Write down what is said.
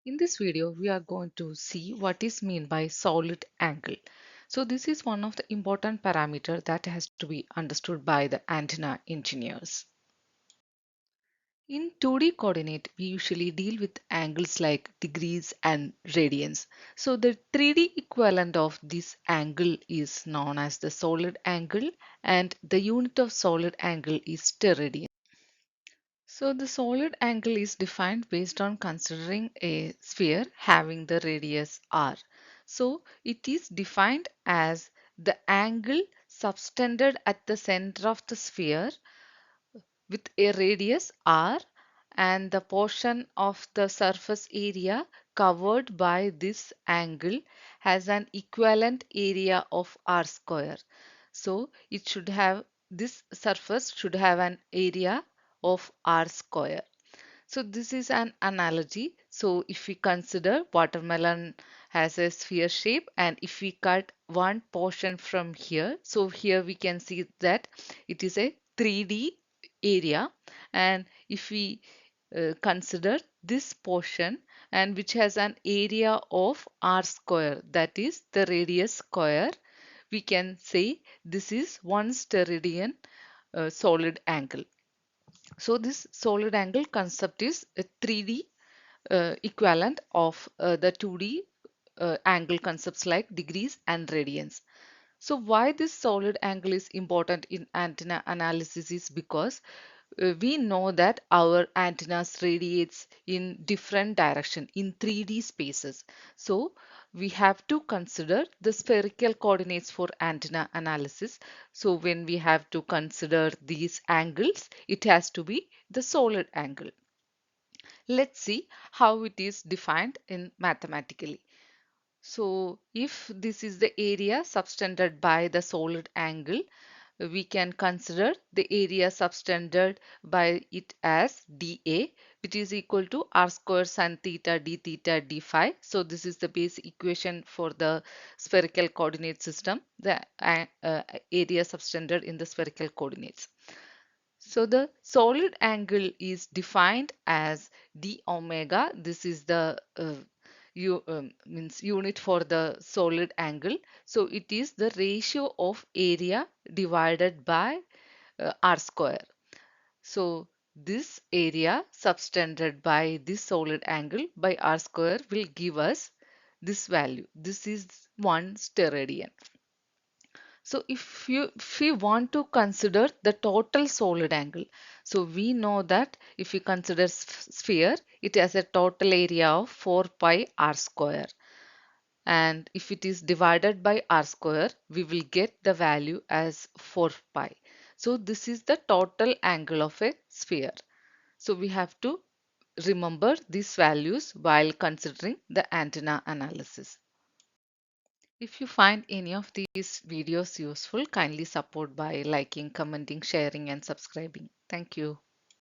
In this video, we are going to see what is meant by solid angle. So this is one of the important parameter that has to be understood by the antenna engineers. In 2D coordinate, we usually deal with angles like degrees and radians. So the 3D equivalent of this angle is known as the solid angle, and the unit of solid angle is steradian. So the solid angle is defined based on considering a sphere having the radius r. So it is defined as the angle subtended at the center of the sphere with a radius r, and the portion of the surface area covered by this angle has an equivalent area of r square. So it should have, this surface should have an area of r square. So this is an analogy. So if we consider watermelon has a sphere shape, and if we cut one portion from here, so here we can see that it is a 3D area. And if we consider this portion, and which has an area of r square, that is the radius square, we can say this is one steradian solid angle. So this solid angle concept is a 3D equivalent of the 2D angle concepts like degrees and radians. So why this solid angle is important in antenna analysis is because we know that our antennas radiates in different direction in 3D spaces. So we have to consider the spherical coordinates for antenna analysis. So when we have to consider these angles, it has to be the solid angle. Let's see how it is defined in mathematically. So if this is the area subtended by the solid angle, we can consider the area subtended by it as dA, which is equal to r square sin theta d theta d phi. So this is the basic equation for the spherical coordinate system, the area subtended in the spherical coordinates. So the solid angle is defined as d omega. This is the means unit for the solid angle. So it is the ratio of area divided by r square. So this area subtended by this solid angle by r square will give us this value. This is 1 steradian. So if we want to consider the total solid angle, so we know that if we consider sphere, it has a total area of 4 pi r square. And if it is divided by r square, we will get the value as 4 pi. So this is the total angle of a sphere. So we have to remember these values while considering the antenna analysis. If you find any of these videos useful, kindly support by liking, commenting, sharing, and subscribing. Thank you.